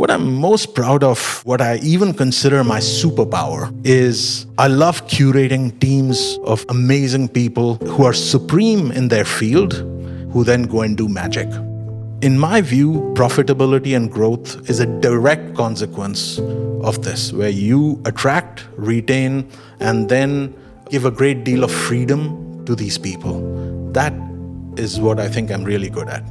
What I'm most proud of, what I even consider my superpower, is I love curating teams of amazing people who are supreme in their field, who then go and do magic. In my view, profitability and growth is a direct consequence of this, where you attract, retain, and then give a great deal of freedom to these people. That is what I think I'm really good at.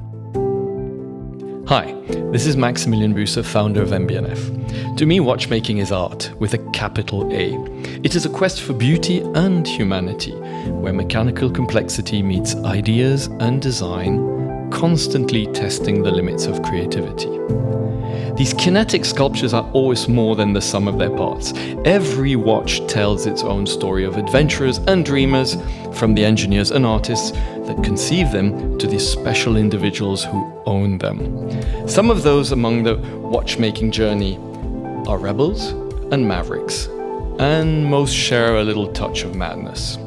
Hi, this is Maximilian Büsser, founder of MB&F. To me, watchmaking is art with a capital A. It is a quest for beauty and humanity, where mechanical complexity meets ideas and design, constantly testing the limits of creativity. These kinetic sculptures are always more than the sum of their parts. Every watch tells its own story of adventurers and dreamers, from the engineers and artists that conceive them to the special individuals who own them. Some of those among the watchmaking journey are rebels and mavericks, and most share a little touch of madness.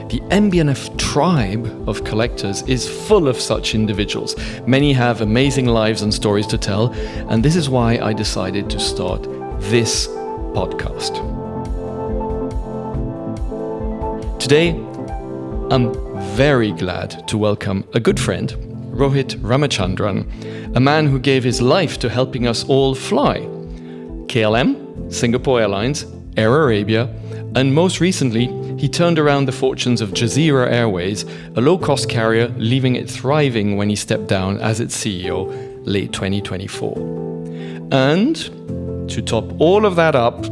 The MB&F tribe of collectors is full of such individuals. Many have amazing lives and stories to tell, and this is why I decided to start this podcast. Today, I'm very glad to welcome a good friend, Rohit Ramachandran, a man who gave his life to helping us all fly. KLM, Singapore Airlines, Air Arabia, and most recently, he turned around the fortunes of Jazeera Airways, a low-cost carrier, leaving it thriving when he stepped down as its CEO late 2024. And to top all of that up,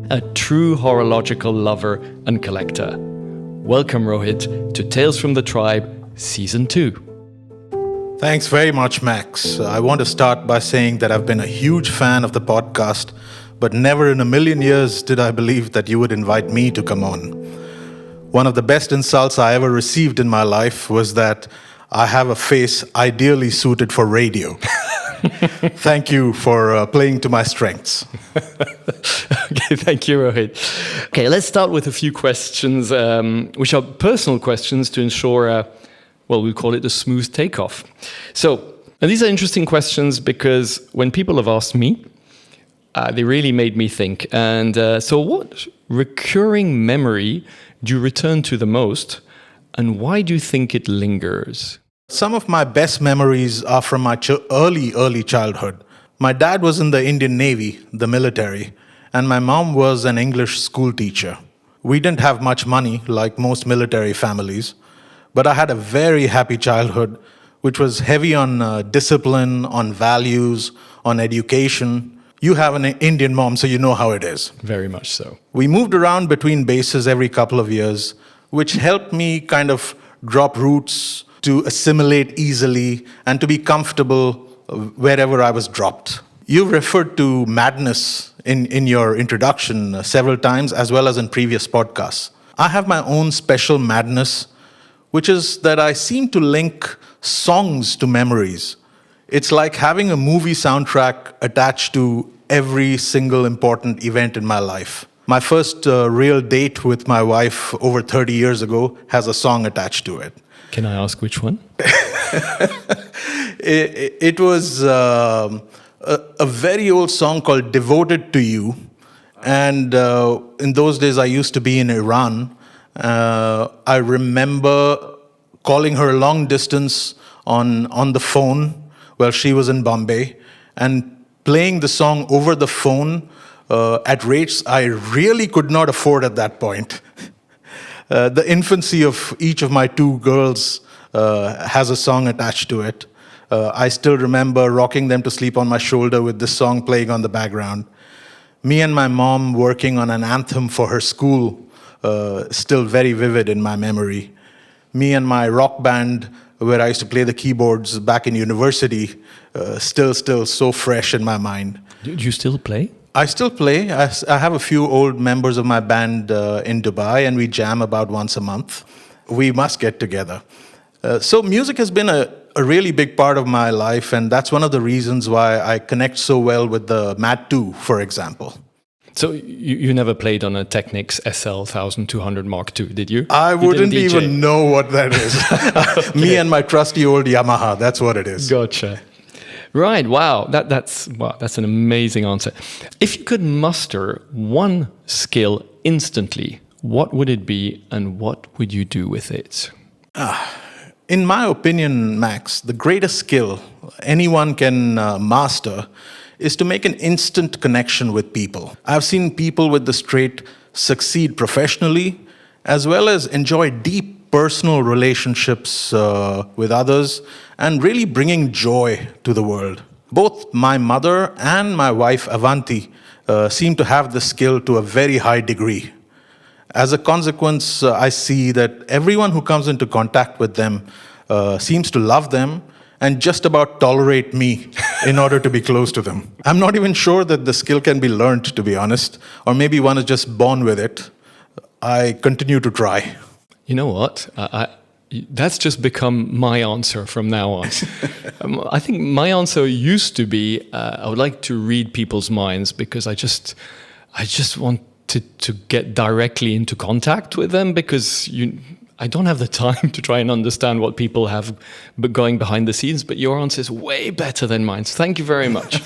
a true horological lover and collector. Welcome, Rohit, to Tales from the Tribe, Season 2. Thanks very much, Max. I want to start by saying that I've been a huge fan of the podcast, but never in a million years did I believe that you would invite me to come on. One of the best insults I ever received in my life was that I have a face ideally suited for radio. Thank you for playing to my strengths. Okay, thank you, Rohit. Okay, let's start with a few questions, which are personal questions to ensure, we'll call it a smooth takeoff. So, and these are interesting questions because when people have asked me, they really made me think. And so what recurring memory do you return to the most, and why do you think it lingers? Some of my best memories are from my early childhood. My dad was in the Indian Navy, the military, and my mom was an English school teacher. We didn't have much money, like most military families, but I had a very happy childhood, which was heavy on discipline, on values, on education. You have an Indian mom, so you know how it is. Very much so. We moved around between bases every couple of years, which helped me kind of drop roots, to assimilate easily, and to be comfortable wherever I was dropped. You've referred to madness in your introduction several times, as well as in previous podcasts. I have my own special madness, which is that I seem to link songs to memories. It's like having a movie soundtrack attached to every single important event in my life. My first real date with my wife over 30 years ago has a song attached to it. Can I ask which one? It was a very old song called Devoted to You. And in those days, I used to be in Iran. I remember calling her long distance on the phone while she was in Bombay and playing the song over the phone at rates I really could not afford at that point. The infancy of each of my two girls has a song attached to it. I still remember rocking them to sleep on my shoulder with this song playing on the background. Me and my mom working on an anthem for her school, still very vivid in my memory. Me and my rock band, where I used to play the keyboards back in university, still so fresh in my mind. Do you still play? I still play. I have a few old members of my band in Dubai, and we jam about once a month. We must get together. So music has been a really big part of my life, and that's one of the reasons why I connect so well with the M.A.D. for example. So you never played on a Technics SL 1200 Mark II, did you? I wouldn't even know what that is. Me and my trusty old Yamaha, that's what it is. Gotcha. Right. Wow. That's an amazing answer. If you could muster one skill instantly, what would it be and what would you do with it? In my opinion, Max, the greatest skill anyone can master is to make an instant connection with people. I've seen people with this trait succeed professionally as well as enjoy deep personal relationships with others and really bringing joy to the world. Both my mother and my wife Avanti seem to have this skill to a very high degree. As a consequence, I see that everyone who comes into contact with them seems to love them and just about tolerate me in order to be close to them. I'm not even sure that the skill can be learned, to be honest, or maybe one is just born with it. I continue to try. You know what? That's just become my answer from now on. I think my answer used to be I would like to read people's minds because I just want to get directly into contact with them because I don't have the time to try and understand what people have going behind the scenes, but your answer is way better than mine. So thank you very much.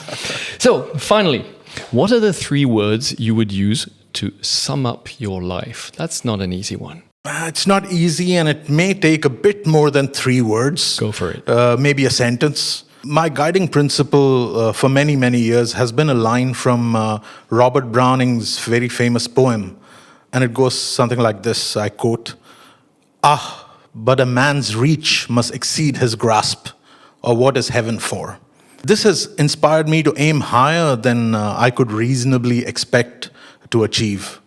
So finally, what are the 3 words you would use to sum up your life? That's not an easy one. It's not easy and it may take a bit more than 3 words. Go for it. Maybe a sentence. My guiding principle for many, many years has been a line from Robert Browning's very famous poem. And it goes something like this, I quote, "Ah, but a man's reach must exceed his grasp, or what is heaven for?" This has inspired me to aim higher than I could reasonably expect to achieve,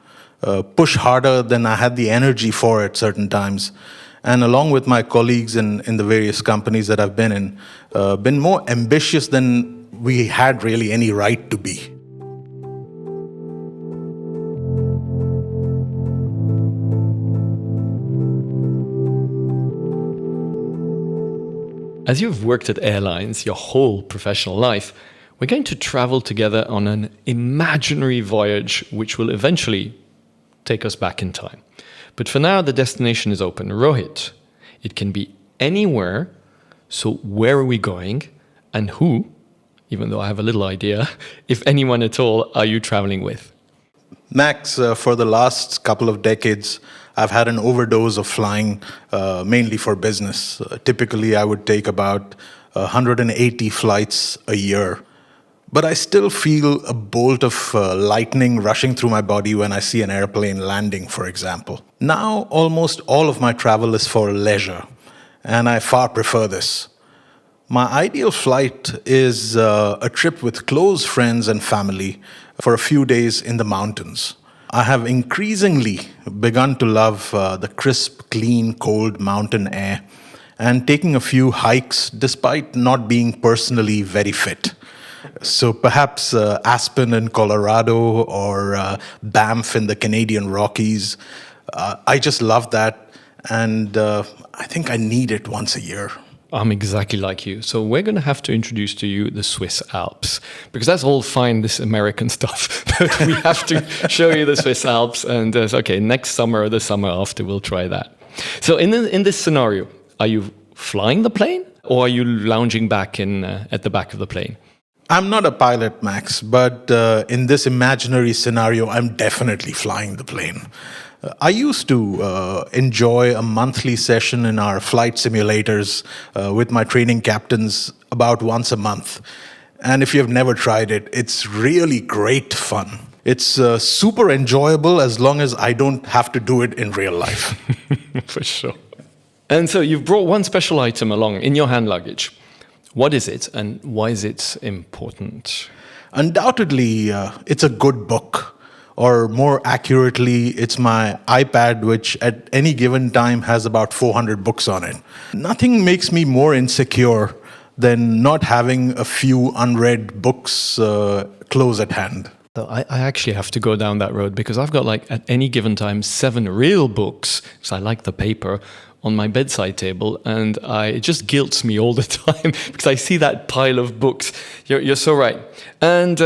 push harder than I had the energy for at certain times, and along with my colleagues in the various companies that I've been in, been more ambitious than we had really any right to be. As you've worked at airlines your whole professional life, we're going to travel together on an imaginary voyage which will eventually take us back in time. But for now, the destination is open. Rohit, it can be anywhere. So where are we going and who, even though I have a little idea, if anyone at all, are you traveling with? Max, for the last couple of decades, I've had an overdose of flying, mainly for business. Typically, I would take about 180 flights a year. But I still feel a bolt of lightning rushing through my body when I see an airplane landing, for example. Now, almost all of my travel is for leisure, and I far prefer this. My ideal flight is a trip with close friends and family for a few days in the mountains. I have increasingly begun to love the crisp, clean, cold mountain air and taking a few hikes despite not being personally very fit. So perhaps Aspen in Colorado or Banff in the Canadian Rockies. I just love that, and I think I need it once a year. I'm exactly like you. So we're going to have to introduce to you the Swiss Alps, because that's all fine, this American stuff, but we have to show you the Swiss Alps. And okay, next summer or the summer after, we'll try that. So in this scenario, are you flying the plane or are you lounging back at the back of the plane? I'm not a pilot, Max, but in this imaginary scenario, I'm definitely flying the plane. I used to enjoy a monthly session in our flight simulators with my training captains about once a month. And if you've never tried it, it's really great fun. It's super enjoyable as long as I don't have to do it in real life. For sure. And so you've brought one special item along in your hand luggage. What is it and why is it important? Undoubtedly, it's a good book. Or more accurately, it's my iPad, which at any given time has about 400 books on it. Nothing makes me more insecure than not having a few unread books close at hand. So I actually have to go down that road because I've got at any given time 7 real books, because I like the paper, on my bedside table, and it just guilts me all the time because I see that pile of books. You're so right. And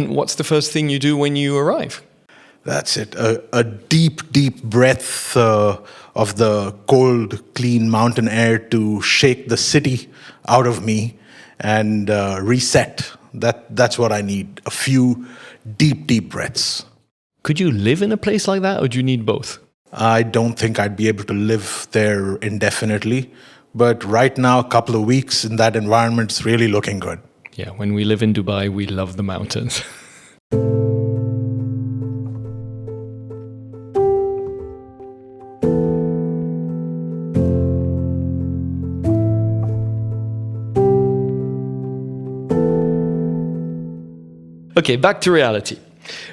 what's the first thing you do when you arrive? That's it. A deep, deep breath of the cold, clean mountain air to shake the city out of me. and reset. That's what I need. A few deep breaths. Could you live in a place like that, or do you need both? I don't think I'd be able to live there indefinitely. But right now, a couple of weeks in that environment is really looking good. Yeah, when we live in Dubai, we love the mountains. Okay, back to reality.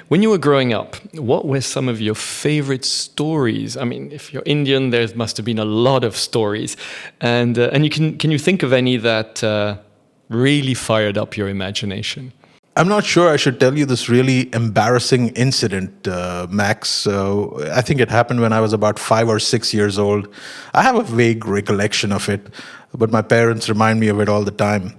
When you were growing up, what were some of your favorite stories? I mean, if you're Indian, there must have been a lot of stories. And can you think of any that really fired up your imagination? I'm not sure I should tell you this really embarrassing incident, Max. I think it happened when I was about 5 or 6 years old. I have a vague recollection of it, but my parents remind me of it all the time.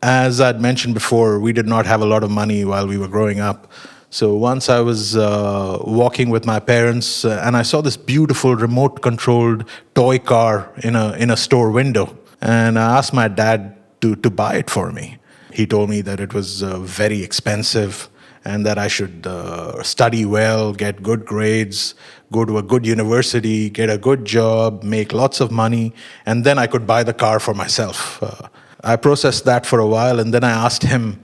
As I'd mentioned before, we did not have a lot of money while we were growing up. So once I was walking with my parents, and I saw this beautiful remote-controlled toy car in a store window. And I asked my dad to buy it for me. He told me that it was very expensive and that I should study well, get good grades, go to a good university, get a good job, make lots of money, and then I could buy the car for myself. I processed that for a while, and then I asked him,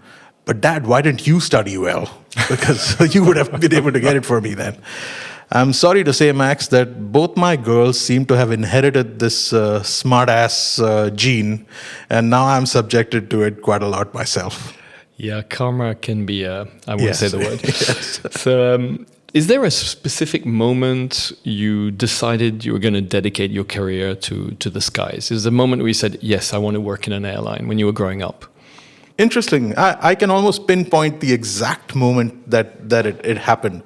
"But Dad, why didn't you study well? Because you would have been able to get it for me then." I'm sorry to say, Max, that both my girls seem to have inherited this smart-ass gene, and now I'm subjected to it quite a lot myself. Yeah, karma can be, I won't say the word. Yes. So, is there a specific moment you decided you were going to dedicate your career to the skies? Is there a moment where you said, yes, I want to work in an airline when you were growing up? Interesting. I can almost pinpoint the exact moment that it happened.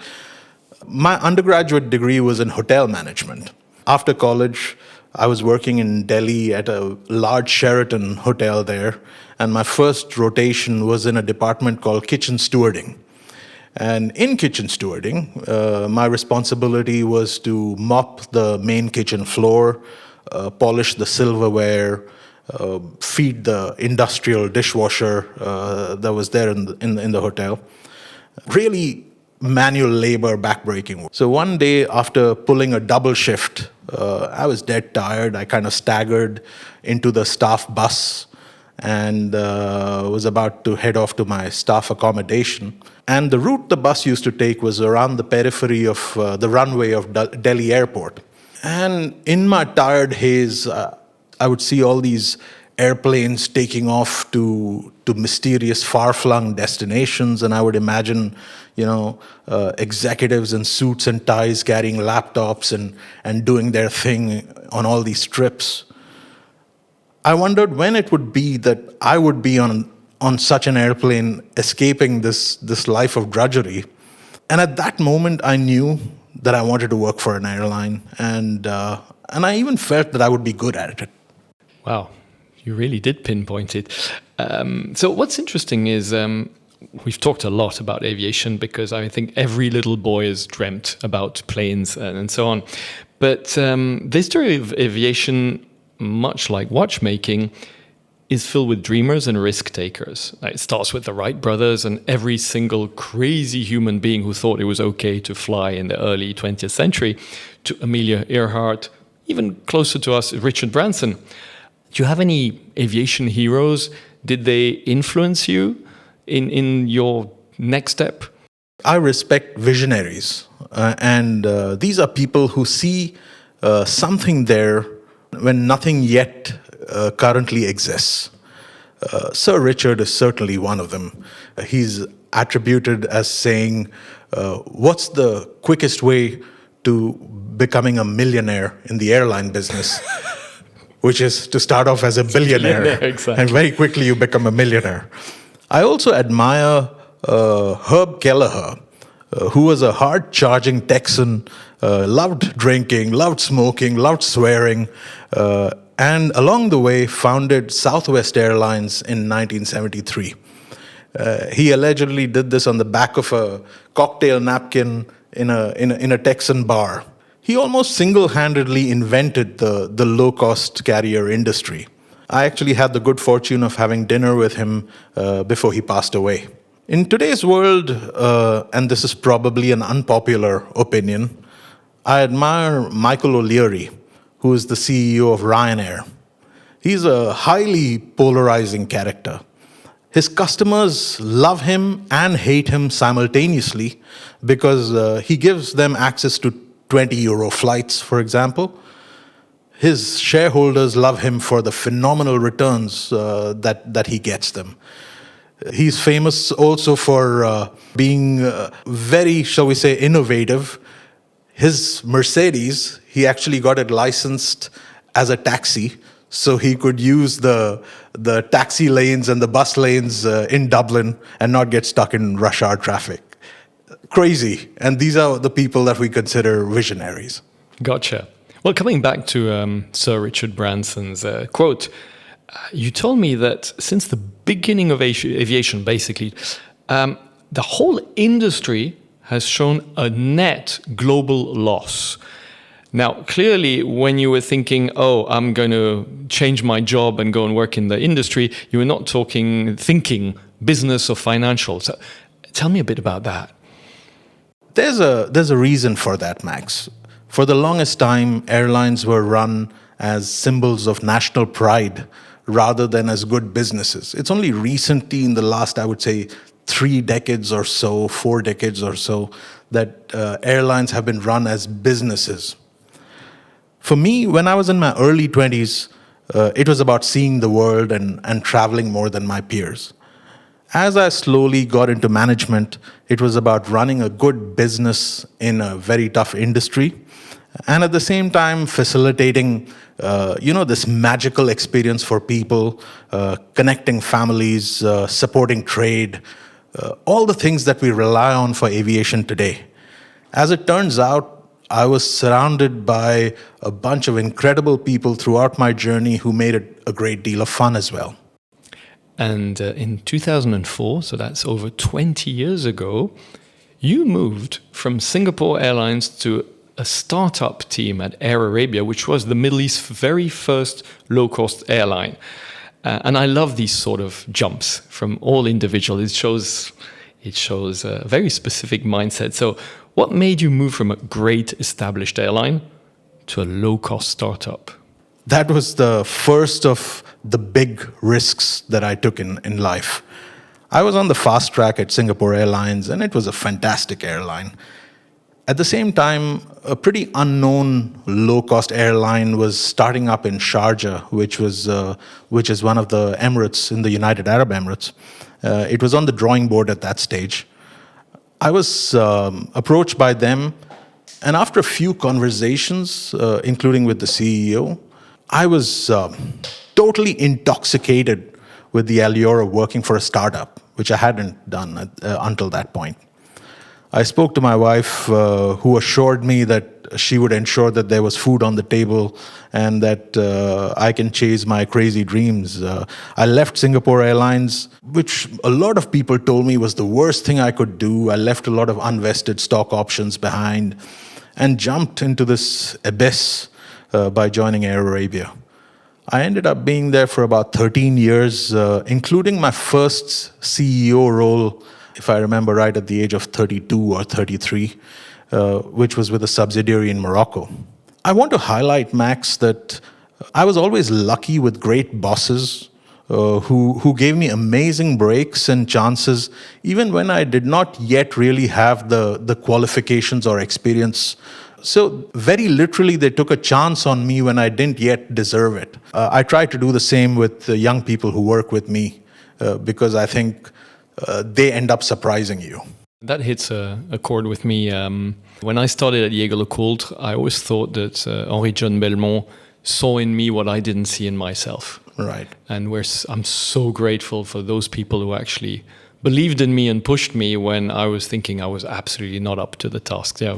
My undergraduate degree was in hotel management. After college, I was working in Delhi at a large Sheraton hotel there, and my first rotation was in a department called kitchen stewarding. And in kitchen stewarding, my responsibility was to mop the main kitchen floor, polish the silverware, feed the industrial dishwasher that was there in the hotel. Really manual labor, backbreaking. So one day after pulling a double shift, I was dead tired. I kind of staggered into the staff bus and was about to head off to my staff accommodation. And the route the bus used to take was around the periphery of the runway of Delhi airport. And in my tired haze, I would see all these airplanes taking off to mysterious far-flung destinations, and I would imagine, executives in suits and ties carrying laptops and doing their thing on all these trips. I wondered when it would be that I would be on such an airplane escaping this life of drudgery. And at that moment, I knew that I wanted to work for an airline, and I even felt that I would be good at it. Wow, you really did pinpoint it. So what's interesting is we've talked a lot about aviation because I think every little boy has dreamt about planes and so on. But the history of aviation, much like watchmaking, is filled with dreamers and risk takers. It starts with the Wright brothers and every single crazy human being who thought it was okay to fly in the early 20th century, to Amelia Earhart, even closer to us, Richard Branson. Do you have any aviation heroes? Did they influence you in your next step? I respect visionaries, and these are people who see something there when nothing yet currently exists. Sir Richard is certainly one of them. He's attributed as saying, what's the quickest way to becoming a millionaire in the airline business? Which is to start off as a billionaire, exactly. And very quickly you become a millionaire. I also admire Herb Kelleher, who was a hard-charging Texan, loved drinking, loved smoking, loved swearing, and along the way founded Southwest Airlines in 1973. He allegedly did this on the back of a cocktail napkin in a Texan bar. He almost single-handedly invented the low-cost carrier industry. I actually had the good fortune of having dinner with him before he passed away. In today's world, and this is probably an unpopular opinion, I admire Michael O'Leary, who is the CEO of Ryanair. He's a highly polarizing character. His customers love him and hate him simultaneously because he gives them access to 20 euro flights, for example. His shareholders love him for the phenomenal returns that he gets them. He's famous also for being very, shall we say, innovative. His Mercedes, he actually got it licensed as a taxi, so he could use the taxi lanes and the bus lanes in Dublin and not get stuck in rush hour traffic. Crazy. And these are the people that we consider visionaries. Gotcha. Well, coming back to Sir Richard Branson's quote, you told me that since the beginning of aviation, basically, the whole industry has shown a net global loss. Now, clearly, when you were thinking, oh, I'm going to change my job and go and work in the industry, you were not thinking business or financial. So tell me a bit about that. There's a reason for that, Max. For the longest time, airlines were run as symbols of national pride rather than as good businesses. It's only recently, in the last, I would say, 3 decades or so, 4 decades or so, that airlines have been run as businesses. For me, when I was in my early 20s, it was about seeing the world and traveling more than my peers. As I slowly got into management, it was about running a good business in a very tough industry, and at the same time facilitating this magical experience for people, connecting families, supporting trade, all the things that we rely on for aviation today. As it turns out, I was surrounded by a bunch of incredible people throughout my journey who made it a great deal of fun as well. And in 2004, so that's over 20 years ago, you moved from Singapore Airlines to a startup team at Air Arabia, which was the Middle East's very first low-cost airline. And I love these sort of jumps from all individuals. It shows a very specific mindset. So what made you move from a great established airline to a low-cost startup? That was the first of the big risks that I took in life. I was on the fast track at Singapore Airlines, and it was a fantastic airline. At the same time, a pretty unknown low-cost airline was starting up in Sharjah, which is one of the Emirates in the United Arab Emirates. It was on the drawing board at that stage. I was approached by them, and after a few conversations, including with the CEO, I was totally intoxicated with the allure of working for a startup, which I hadn't done until that point. I spoke to my wife, who assured me that she would ensure that there was food on the table and that I can chase my crazy dreams. I left Singapore Airlines, which a lot of people told me was the worst thing I could do. I left a lot of unvested stock options behind and jumped into this abyss by joining Air Arabia. I ended up being there for about 13 years, including my first CEO role, if I remember right, at the age of 32 or 33, which was with a subsidiary in Morocco. I want to highlight, Max, that I was always lucky with great bosses who gave me amazing breaks and chances, even when I did not yet really have the qualifications or experience. So very literally, they took a chance on me when I didn't yet deserve it. I try to do the same with the young people who work with me because I think they end up surprising you. That hits a chord with me. When I started at Jaeger-LeCoultre, I always thought that Henri John Belmont saw in me what I didn't see in myself. Right. And I'm so grateful for those people who actually believed in me and pushed me when I was thinking I was absolutely not up to the task. Yeah,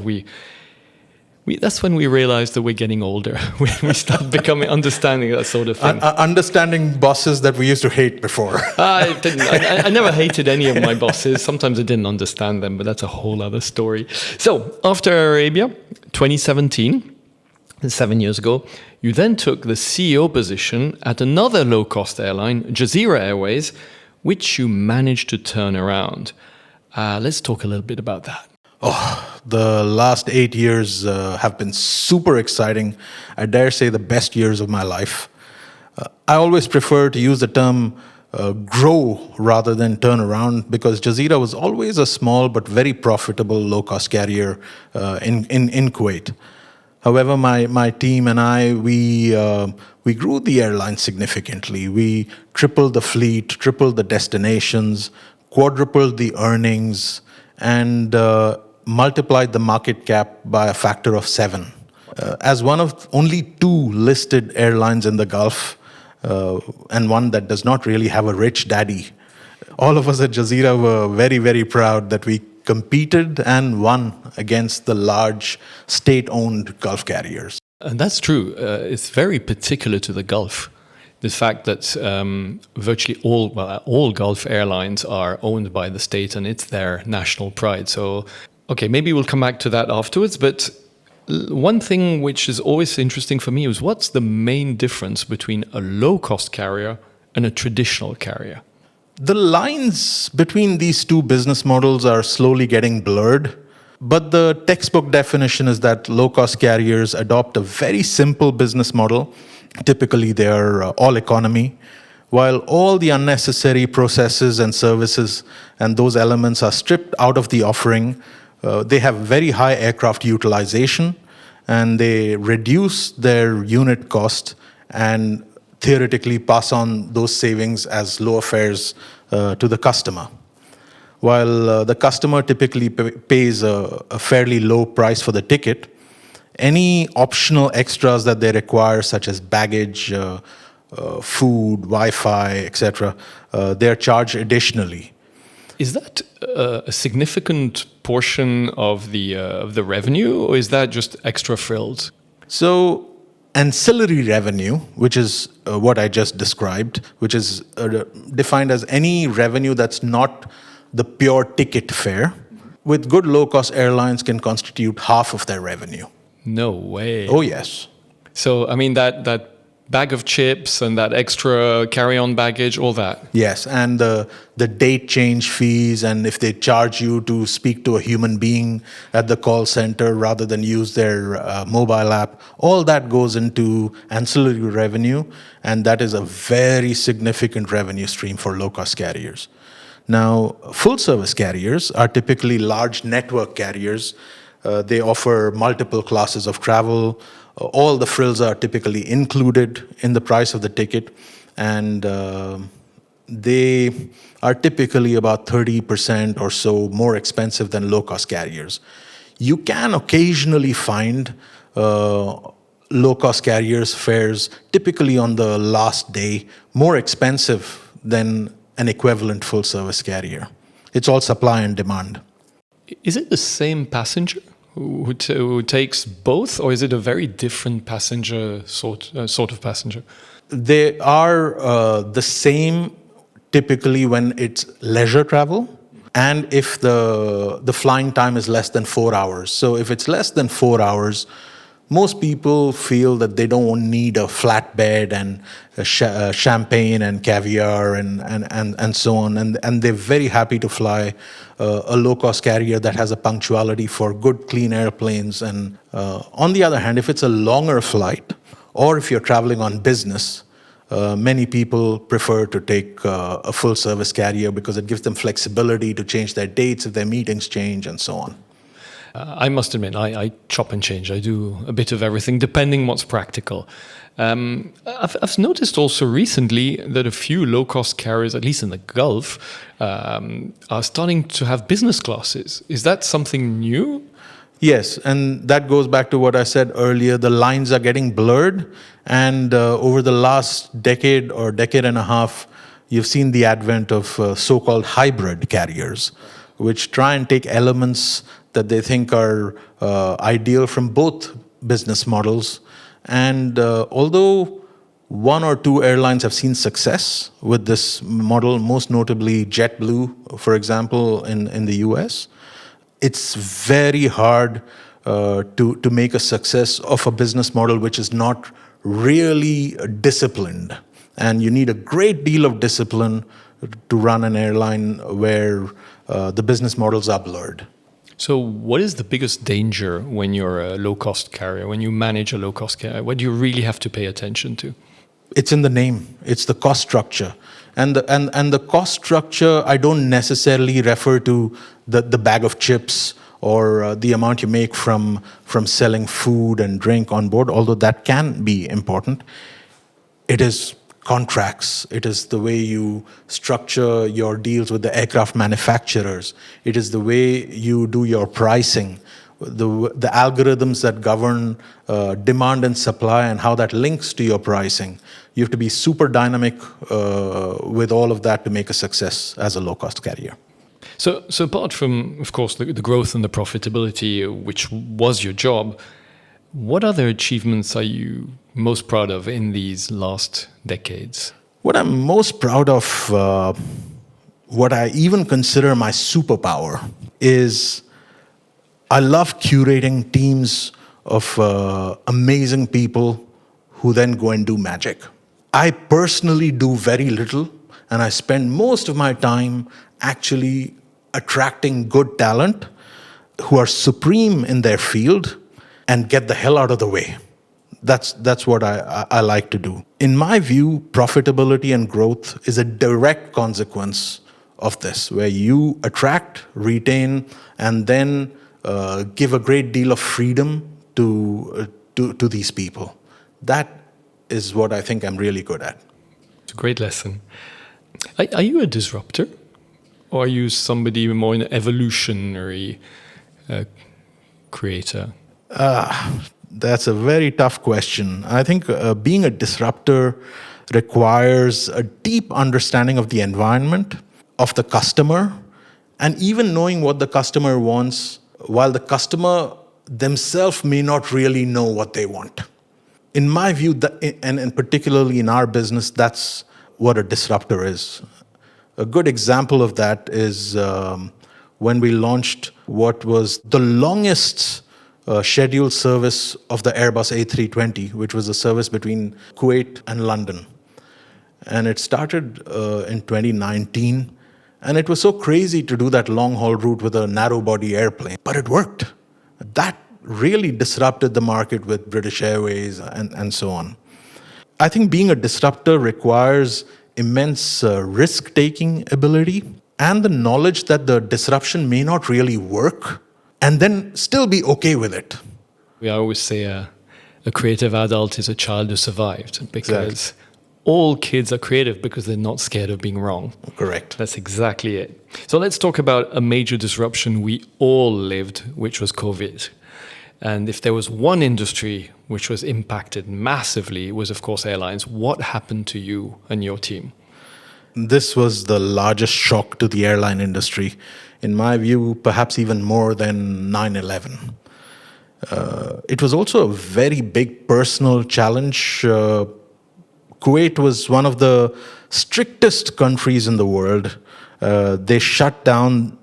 that's when we realize that we're getting older. We start understanding that sort of thing. Understanding bosses that we used to hate before. I never hated any of my bosses. Sometimes I didn't understand them, but that's a whole other story. So after Arabia, 2017, 7 years ago, You then took the CEO position at another low-cost airline, Jazeera Airways, which you managed to turn around. Let's talk a little bit about that. The last 8 years have been super exciting. I dare say the best years of my life. I always prefer to use the term grow rather than turn around, because Jazeera was always a small but very profitable low-cost carrier in Kuwait. However, my team and I, we grew the airline significantly. We tripled the fleet, tripled the destinations, quadrupled the earnings, and multiplied the market cap by a factor of 7. As one of only 2 listed airlines in the Gulf, and one that does not really have a rich daddy, all of us at Jazeera were very, very proud that we competed and won against the large state-owned Gulf carriers. And that's true. It's very particular to the Gulf. The fact that virtually all Gulf airlines are owned by the state, and it's their national pride. So, okay, maybe we'll come back to that afterwards. But one thing which is always interesting for me is, what's the main difference between a low-cost carrier and a traditional carrier? The lines between these two business models are slowly getting blurred, but the textbook definition is that low-cost carriers adopt a very simple business model. Typically, they are all economy, while all the unnecessary processes and services and those elements are stripped out of the offering. They have very high aircraft utilization, and they reduce their unit cost and theoretically pass on those savings as lower fares to the customer. While the customer typically pays a fairly low price for the ticket, any optional extras that they require, such as baggage, food, Wi-Fi, etc., they are charged additionally. Is that a significant portion of the revenue, or is that just extra frills? So ancillary revenue, which is what I just described, which is defined as any revenue that's not the pure ticket fare, with good low-cost airlines can constitute half of their revenue. No way. Oh, yes. So, I mean, that bag of chips and that extra carry-on baggage, all that. Yes, and the date change fees, and if they charge you to speak to a human being at the call center rather than use their mobile app, all that goes into ancillary revenue, and that is a very significant revenue stream for low-cost carriers. Now, full-service carriers are typically large network carriers. They offer multiple classes of travel. All the frills are typically included in the price of the ticket, and they are typically about 30% or so more expensive than low-cost carriers. You can occasionally find low-cost carriers' fares, typically on the last day, more expensive than an equivalent full-service carrier. It's all supply and demand. Is it the same passenger who takes both, or is it a very different passenger sort of passenger? They are the same typically when it's leisure travel, and if the flying time is less than 4 hours. So if it's less than 4 hours, most people feel that they don't need a flatbed and champagne and caviar and so on. And they're very happy to fly a low-cost carrier that has a punctuality for good, clean airplanes. And on the other hand, if it's a longer flight, or if you're traveling on business, many people prefer to take a full-service carrier because it gives them flexibility to change their dates if their meetings change and so on. I must admit, I chop and change. I do a bit of everything, depending what's practical. I've noticed also recently that a few low-cost carriers, at least in the Gulf, are starting to have business classes. Is that something new? Yes, and that goes back to what I said earlier. The lines are getting blurred, and over the last decade or decade and a half, you've seen the advent of so-called hybrid carriers, which try and take elements that they think are ideal from both business models. And although 1 or 2 airlines have seen success with this model, most notably JetBlue, for example, in the US, it's very hard to make a success of a business model which is not really disciplined. And you need a great deal of discipline to run an airline where the business models are blurred. So, what is the biggest danger when you're a low-cost carrier, when you manage a low-cost carrier? What do you really have to pay attention to? It's in the name. It's the cost structure. And the cost structure, I don't necessarily refer to the bag of chips or the amount you make from selling food and drink on board, although that can be important. It is contracts. It is the way you structure your deals with the aircraft manufacturers. It is the way you do your pricing, the algorithms that govern demand and supply and how that links to your pricing. You have to be super dynamic with all of that to make a success as a low-cost carrier. So apart from, of course, the growth and the profitability, which was your job, what other achievements are you most proud of in these last decades? What I'm most proud of, what I even consider my superpower, is I love curating teams of amazing people who then go and do magic. I personally do very little, and I spend most of my time actually attracting good talent who are supreme in their field and get the hell out of the way. That's what I like to do. In my view, profitability and growth is a direct consequence of this, where you attract, retain, and then give a great deal of freedom to these people. That is what I think I'm really good at. It's a great lesson. Are you a disruptor? Or are you somebody more an evolutionary creator? That's a very tough question. I think being a disruptor requires a deep understanding of the environment, of the customer, and even knowing what the customer wants, while the customer themselves may not really know what they want. In my view, and particularly in our business, that's what a disruptor is. A good example of that is when we launched what was the longest scheduled service of the Airbus A320, which was a service between Kuwait and London. And it started in 2019. And it was so crazy to do that long-haul route with a narrow-body airplane. But it worked. That really disrupted the market with British Airways and so on. I think being a disruptor requires immense risk-taking ability and the knowledge that the disruption may not really work, and then still be okay with it. We always say a creative adult is a child who survived, because Exactly. all kids are creative because they're not scared of being wrong. Correct. That's exactly it. So let's talk about a major disruption we all lived, which was COVID. And if there was one industry which was impacted massively, it was, of course, airlines. What happened to you and your team? This was the largest shock to the airline industry. In my view, perhaps even more than 9/11. It was also a very big personal challenge. Kuwait was one of the strictest countries in the world. They shut down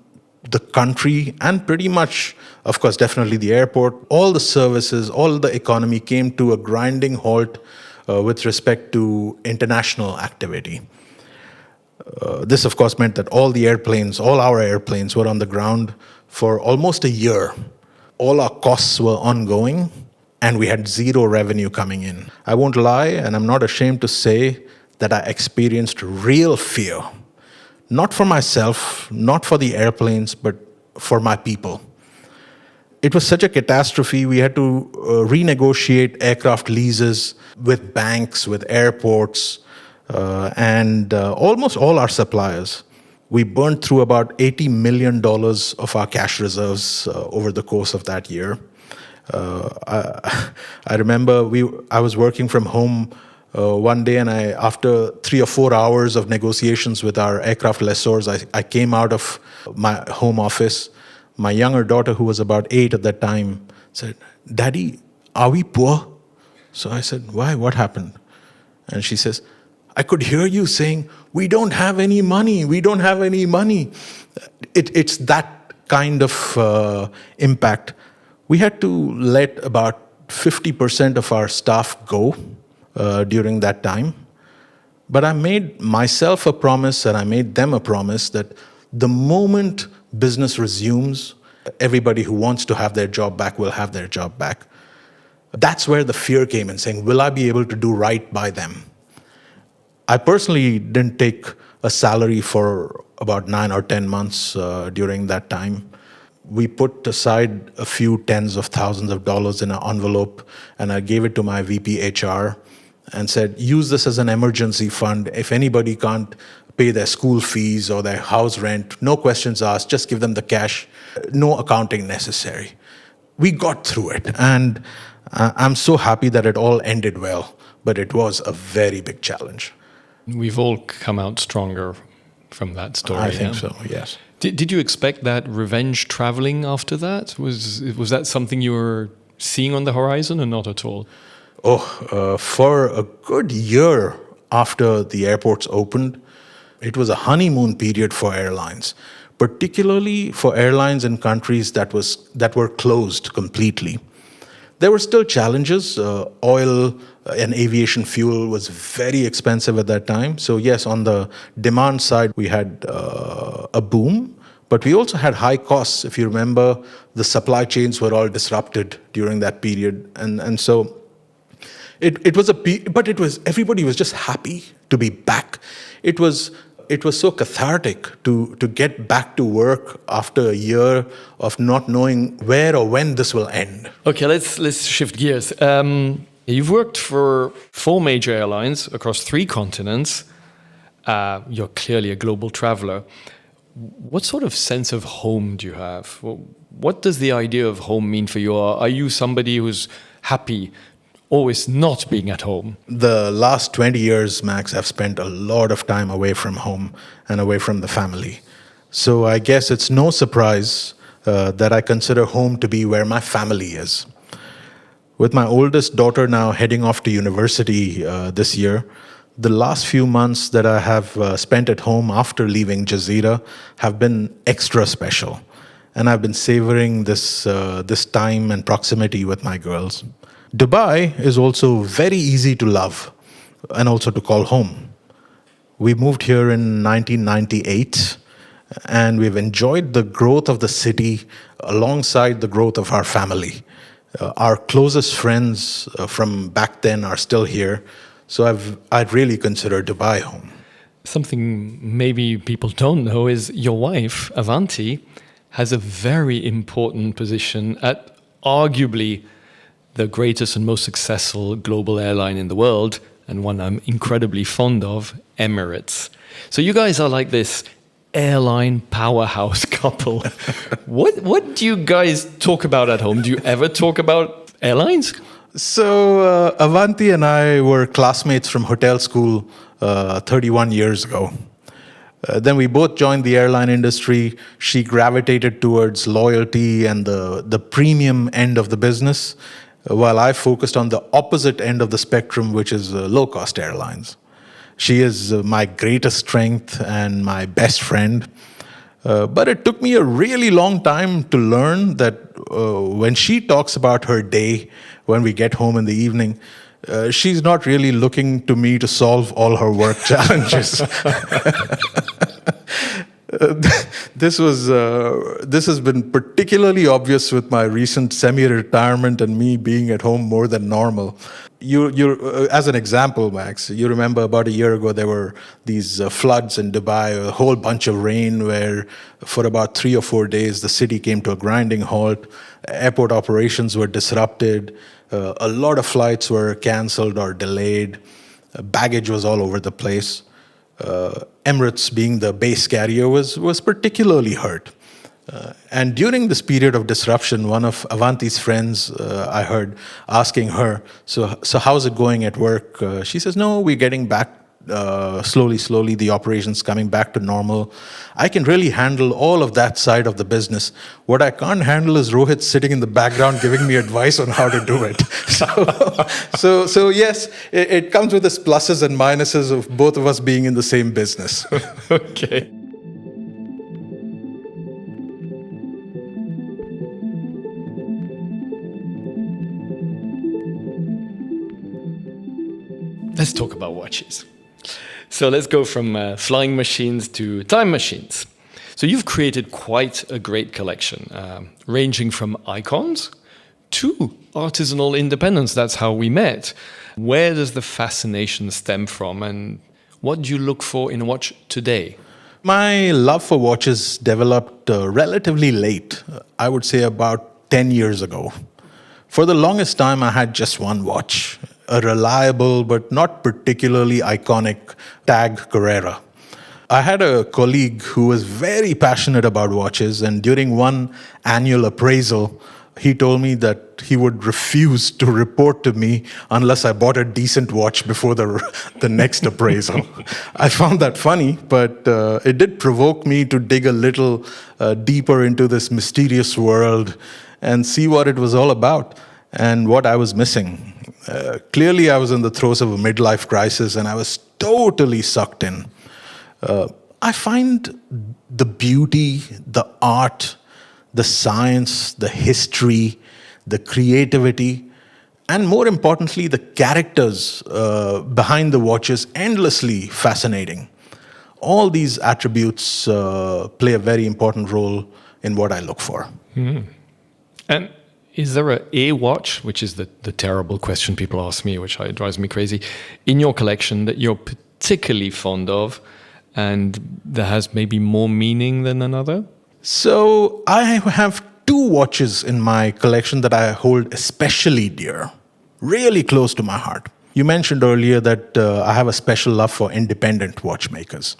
the country and pretty much, of course, definitely the airport. All the services, all the economy came to a grinding halt with respect to international activity. This, of course, meant that all our airplanes were on the ground for almost a year. All our costs were ongoing, and we had zero revenue coming in. I won't lie, and I'm not ashamed to say that I experienced real fear. Not for myself, not for the airplanes, but for my people. It was such a catastrophe, we had to renegotiate aircraft leases with banks, with airports, and almost all our suppliers. We burned through about $80 million of our cash reserves over the course of that year. I remember I was working from home one day, and after 3 or 4 hours of negotiations with our aircraft lessors, I came out of my home office. My younger daughter, who was about 8 at that time, said, "Daddy, are we poor?" So I said, "Why? What happened?" And she says, "I could hear you saying, 'We don't have any money, we don't have any money.'" It's that kind of impact. We had to let about 50% of our staff go. during that time. But I made myself a promise and I made them a promise that the moment business resumes, everybody who wants to have their job back will have their job back. That's where the fear came in, saying, will I be able to do right by them? I personally didn't take a salary for about 9 or 10 months during that time. We put aside a few tens of thousands of dollars in an envelope, and I gave it to my VP HR and said, use this as an emergency fund. If anybody can't pay their school fees or their house rent, no questions asked, just give them the cash, no accounting necessary. We got through it, and I'm so happy that it all ended well, but it was a very big challenge. We've all come out stronger from that story. I think so, yes. Did you expect that revenge traveling after that? Was that something you were seeing on the horizon or not at all? For a good year after the airports opened, it was a honeymoon period for airlines, particularly for airlines in countries that were closed completely. There were still challenges. Oil and aviation fuel was very expensive at that time. So yes, on the demand side, we had a boom, but we also had high costs. If you remember, the supply chains were all disrupted during that period. And so everybody was just happy to be back. It was so cathartic to get back to work after a year of not knowing where or when this will end. Okay, let's shift gears. You've worked for 4 major airlines across 3 continents. You're clearly a global traveler. What sort of sense of home do you have? What does the idea of home mean for you? Are you somebody who's happy always not being at home? The last 20 years, Max, I've spent a lot of time away from home and away from the family. So I guess it's no surprise that I consider home to be where my family is. With my oldest daughter now heading off to university this year, the last few months that I have spent at home after leaving Jazeera have been extra special. And I've been savoring this time and proximity with my girls. Dubai is also very easy to love and also to call home. We moved here in 1998, and we've enjoyed the growth of the city alongside the growth of our family. Our closest friends from back then are still here, so I'd really consider Dubai home. Something maybe people don't know is your wife, Avanti, has a very important position at arguably the greatest and most successful global airline in the world, and one I'm incredibly fond of, Emirates. So you guys are like this airline powerhouse couple. What do you guys talk about at home? Do you ever talk about airlines? So Avanti and I were classmates from hotel school 31 years ago. Then we both joined the airline industry. She gravitated towards loyalty and the premium end of the business, while I focused on the opposite end of the spectrum, which is low-cost airlines. She is my greatest strength and my best friend. But it took me a really long time to learn that when she talks about her day, when we get home in the evening, she's not really looking to me to solve all her work challenges. This has been particularly obvious with my recent semi-retirement and me being at home more than normal. As an example, Max, you remember about a year ago there were these floods in Dubai, a whole bunch of rain where for about 3 or 4 days the city came to a grinding halt. Airport operations were disrupted. A lot of flights were canceled or delayed. Baggage was all over the place. Emirates, being the base carrier, was particularly hurt. And during this period of disruption, one of Avanti's friends, I heard asking her, so how's it going at work? She says, no, we're getting back slowly, the operations coming back to normal. I can really handle all of that side of the business. What I can't handle is Rohit sitting in the background giving me advice on how to do it. So yes, it comes with its pluses and minuses of both of us being in the same business. Okay. let's talk about watches. So let's go from flying machines to time machines. So you've created quite a great collection, ranging from icons to artisanal independence. That's how we met. Where does the fascination stem from, and what do you look for in a watch today? My love for watches developed relatively late, I would say about 10 years ago. For the longest time, I had just one watch, a reliable but not particularly iconic Tag Carrera. I had a colleague who was very passionate about watches, and during one annual appraisal, he told me that he would refuse to report to me unless I bought a decent watch before the next appraisal. I found that funny, but it did provoke me to dig a little deeper into this mysterious world and see what it was all about and what I was missing. Clearly, I was in the throes of a midlife crisis, and I was totally sucked in. I find the beauty, the art, the science, the history, the creativity, and more importantly, the characters behind the watches endlessly fascinating. All these attributes play a very important role in what I look for. And is there a watch, which is the terrible question people ask me, which drives me crazy, in your collection that you're particularly fond of and that has maybe more meaning than another? So I have two watches in my collection that I hold especially dear, really close to my heart. You mentioned earlier that I have a special love for independent watchmakers.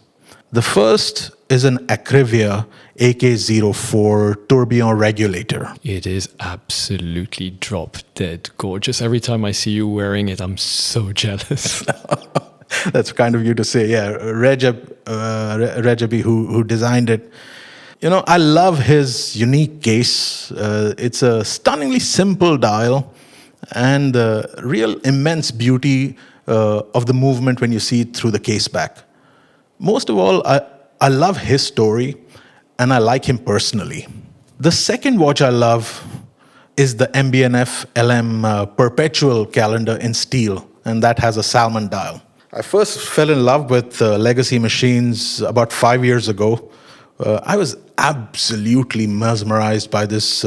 The first is an Acrivia AK04 tourbillon regulator. It is absolutely drop dead gorgeous. Every time I see you wearing it, I'm so jealous. That's kind of you to say. Yeah, Rejabi, who designed it. You know, I love his unique case. It's a stunningly simple dial and real immense beauty of the movement when you see it through the case back. Most of all, I love his story, and I like him personally. The second watch I love is the MB&F LM perpetual calendar in steel, and that has a salmon dial. I first fell in love with legacy machines about 5 years ago. I was absolutely mesmerized by this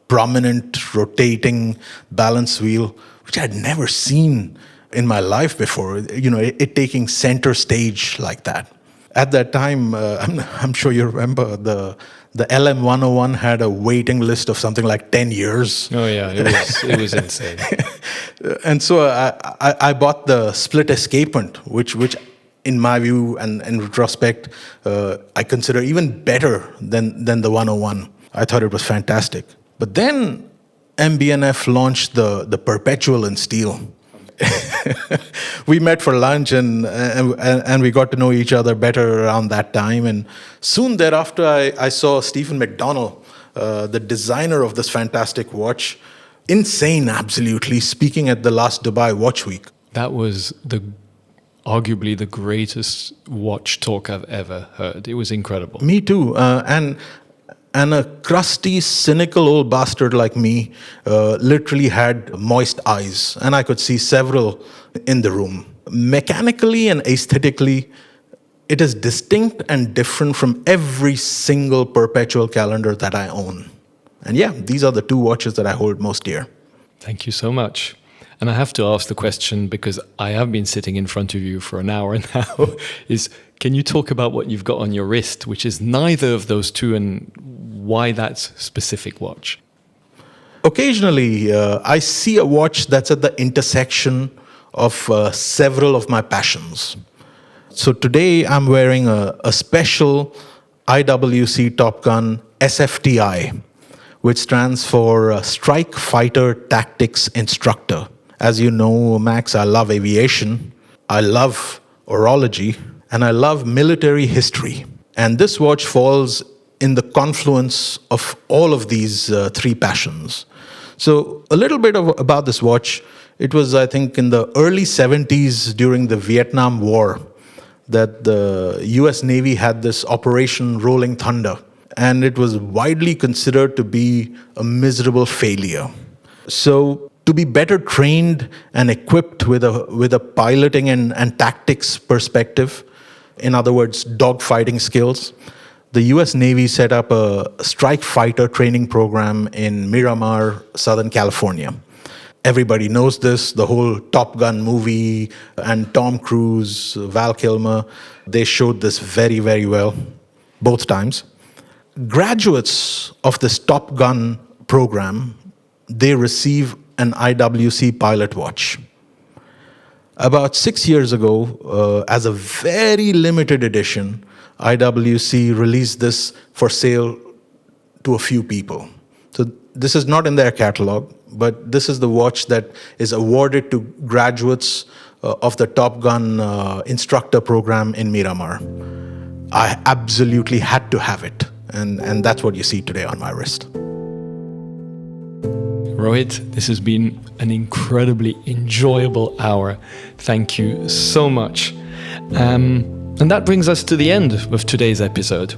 prominent rotating balance wheel, which I had never seen in my life before, you know, it taking center stage like that. At that time, I'm sure you remember, the LM101 had a waiting list of something like 10 years. Oh yeah, it was insane. And so I bought the split escapement, which in my view and in retrospect, I consider even better than the 101. I thought it was fantastic. But then MB&F launched the perpetual in steel. We met for lunch and we got to know each other better around that time. And soon thereafter, I saw Stephen McDonnell, the designer of this fantastic watch, insane, absolutely, speaking at the last Dubai Watch Week. That was arguably the greatest watch talk I've ever heard. It was incredible. Me too. And a crusty, cynical old bastard like me literally had moist eyes, and I could see several in the room. Mechanically and aesthetically, it is distinct and different from every single perpetual calendar that I own. And yeah, these are the two watches that I hold most dear. Thank you so much. And I have to ask the question, because I have been sitting in front of you for an hour now, can you talk about what you've got on your wrist, which is neither of those two, and why that specific watch? Occasionally, I see a watch that's at the intersection of several of my passions. So today, I'm wearing a special IWC Top Gun SFTI, which stands for Strike Fighter Tactics Instructor. As you know, Max, I love aviation, I love horology, and I love military history. And this watch falls in the confluence of all of these three passions. So a little bit about this watch. It was, I think, in the early 70s during the Vietnam War that the US Navy had this Operation Rolling Thunder. And it was widely considered to be a miserable failure. So to be better trained and equipped with a piloting and tactics perspective, in other words, dogfighting skills, the US Navy set up a strike fighter training program in Miramar, Southern California. Everybody knows this, the whole Top Gun movie and Tom Cruise, Val Kilmer, they showed this very, very well, both times. Graduates of this Top Gun program, they receive an IWC pilot watch. About 6 years ago, as a very limited edition, IWC released this for sale to a few people. So this is not in their catalog, but this is the watch that is awarded to graduates of the Top Gun instructor program in Miramar. I absolutely had to have it, and that's what you see today on my wrist. Rohit, this has been an incredibly enjoyable hour. Thank you so much. And that brings us to the end of today's episode.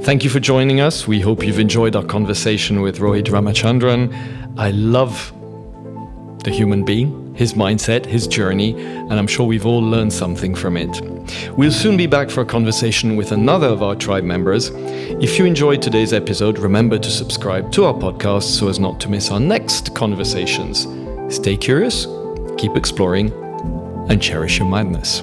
Thank you for joining us. We hope you've enjoyed our conversation with Rohit Ramachandran. I love the human being, his mindset, his journey, and I'm sure we've all learned something from it. We'll soon be back for a conversation with another of our tribe members. If you enjoyed today's episode, remember to subscribe to our podcast so as not to miss our next conversations. Stay curious, keep exploring, and cherish your madness.